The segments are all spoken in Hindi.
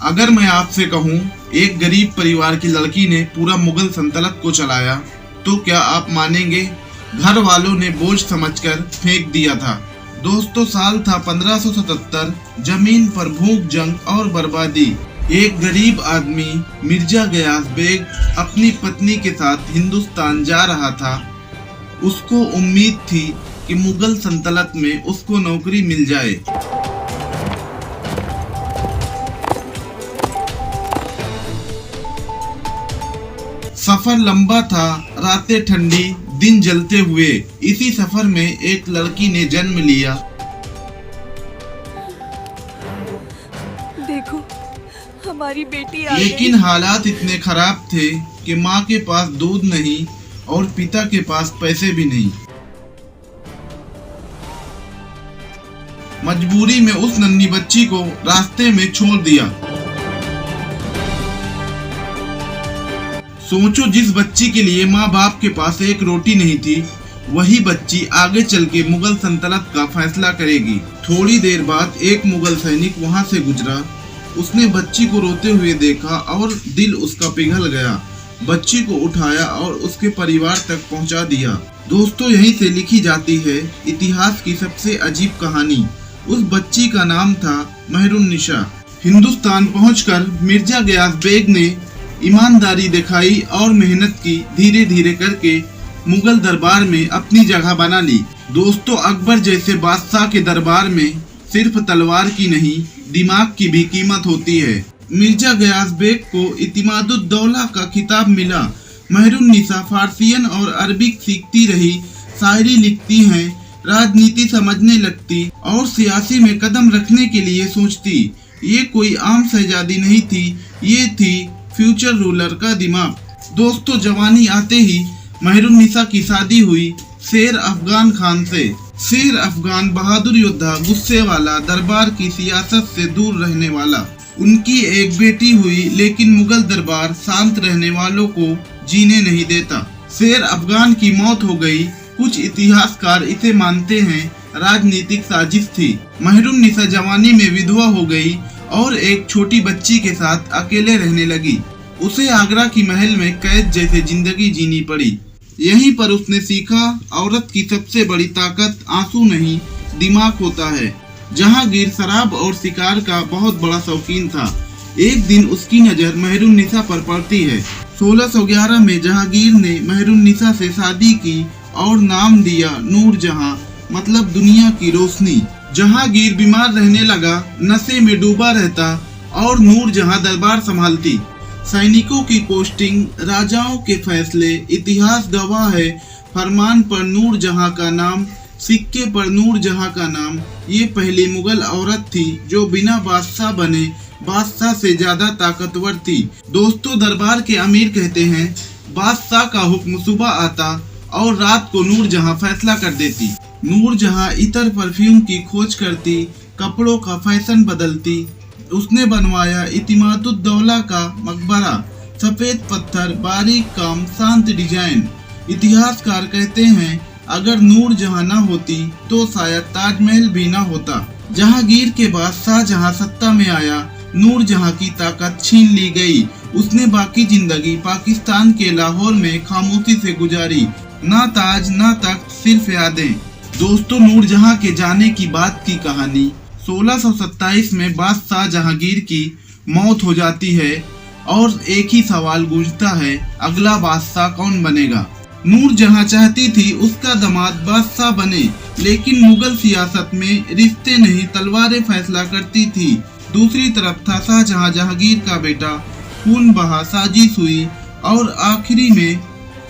अगर मैं आपसे कहूँ एक गरीब परिवार की लड़की ने पूरा मुगल सल्तनत को चलाया, तो क्या आप मानेंगे? घर वालों ने बोझ समझकर फेंक दिया था। दोस्तों, साल था 1577। जमीन पर भूख, जंग और बर्बादी। एक गरीब आदमी मिर्जा गयास बेग अपनी पत्नी के साथ हिंदुस्तान जा रहा था। उसको उम्मीद थी कि मुगल सल्तनत में उसको नौकरी मिल जाए। सफर लंबा था, रातें ठंडी, दिन जलते हुए। इसी सफर में एक लड़की ने जन्म लिया। देखो, हमारी बेटी आ गई। लेकिन हालात इतने खराब थे कि माँ के पास दूध नहीं और पिता के पास पैसे भी नहीं। मजबूरी में उस नन्ही बच्ची को रास्ते में छोड़ दिया। सोचो, जिस बच्ची के लिए माँ बाप के पास एक रोटी नहीं थी, वही बच्ची आगे चल के मुगल सल्तनत का फैसला करेगी। थोड़ी देर बाद एक मुगल सैनिक वहाँ से गुजरा। उसने बच्ची को रोते हुए देखा और दिल उसका पिघल गया। बच्ची को उठाया और उसके परिवार तक पहुँचा दिया। दोस्तों, यहीं से लिखी जाती है इतिहास की सबसे अजीब कहानी। उस बच्ची का नाम था मेहरुन्निसा। हिंदुस्तान पहुंचकर मिर्जा गयास बेग ने ईमानदारी दिखाई और मेहनत की। धीरे धीरे करके मुगल दरबार में अपनी जगह बना ली। दोस्तों, अकबर जैसे बादशाह के दरबार में सिर्फ तलवार की नहीं, दिमाग की भी कीमत होती है। मिर्जा गयास बेग को इतिमादुद्दौला का खिताब मिला। मेहरुन्निसा फारसियन और अरबिक सीखती रही, शायरी लिखती हैं, राजनीति समझने लगती और सियासी में कदम रखने के लिए सोचती। ये कोई आम शहजादी नहीं थी, ये थी फ्यूचर रूलर का दिमाग। दोस्तों, जवानी आते ही मेहरुन्निसा की शादी हुई शेर अफगान खान से। शेर अफगान बहादुर योद्धा, गुस्से वाला, दरबार की सियासत से दूर रहने वाला। उनकी एक बेटी हुई, लेकिन मुगल दरबार शांत रहने वालों को जीने नहीं देता। शेर अफगान की मौत हो गई। कुछ इतिहासकार इसे मानते हैं राजनीतिक साजिश थी। मेहरुन्निसा जवानी में विधवा हो गई और एक छोटी बच्ची के साथ अकेले रहने लगी। उसे आगरा की महल में कैद जैसे जिंदगी जीनी पड़ी। यहीं पर उसने सीखा, औरत की सबसे बड़ी ताकत आंसू नहीं, दिमाग होता है। जहांगीर शराब और शिकार का बहुत बड़ा शौकीन था। एक दिन उसकी नजर मेहरुन्निसा पर पड़ती है। 1611 में जहांगीर ने मेहरुन्निसा से शादी की और नाम दिया नूरजहां, मतलब दुनिया की रोशनी। जहांगीर बीमार रहने लगा, नशे में डूबा रहता और नूरजहां दरबार संभालती। सैनिकों की पोस्टिंग, राजाओं के फैसले, इतिहास गवाह है। फरमान पर नूरजहां का नाम, सिक्के पर नूरजहां का नाम। ये पहली मुगल औरत थी जो बिना बादशाह बने बादशाह से ज्यादा ताकतवर थी। दोस्तों, दरबार के अमीर कहते हैं बादशाह का हुक्म सुबह आता और रात को नूरजहां फैसला कर देती। नूरजहां इतर परफ्यूम की खोज करती, कपड़ों का फैशन बदलती। उसने बनवाया इतिमादुद्दौला का मकबरा, सफेद पत्थर, बारीक काम, शांत डिजाइन। इतिहासकार कहते हैं अगर नूरजहां न होती तो शायद ताजमहल भी न होता। जहांगीर के बाद शाहजहां सत्ता में आया। नूरजहां की ताकत छीन ली गई। उसने बाकी जिंदगी पाकिस्तान के लाहौर में खामोशी से गुजारी। ना ताज ना तख्त, सिर्फ यादें। दोस्तों, नूरजहां के जाने की बात की कहानी। 1627 में बादशाह जहांगीर की मौत हो जाती है और एक ही सवाल गूंजता है, अगला बादशाह कौन बनेगा? नूरजहां चाहती थी उसका दामाद बादशाह बने, लेकिन मुगल सियासत में रिश्ते नहीं, तलवारें फैसला करती थी। दूसरी तरफ था शाहजहां, जहांगीर का बेटा। खून बहा, साजिश हुई और आखिरी में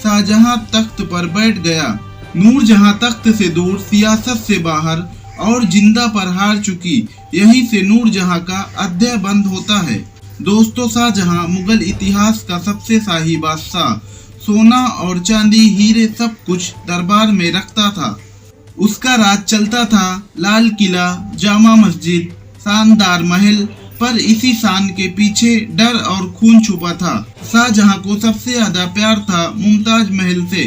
शाहजहां तख्त पर बैठ गया। नूरजहां तख्त से दूर, सियासत से बाहर और जिंदा पर हार चुकी। यहीं से नूरजहां का अध्याय बंद होता है। दोस्तों, शाहजहां मुगल इतिहास का सबसे शाही बादशाह। सोना और चांदी, हीरे, सब कुछ दरबार में रखता था। उसका राज चलता था लाल किला, जामा मस्जिद, शानदार महल, पर इसी शान के पीछे डर और खून छुपा था। शाहजहां को सबसे ज्यादा प्यार था मुमताज महल से।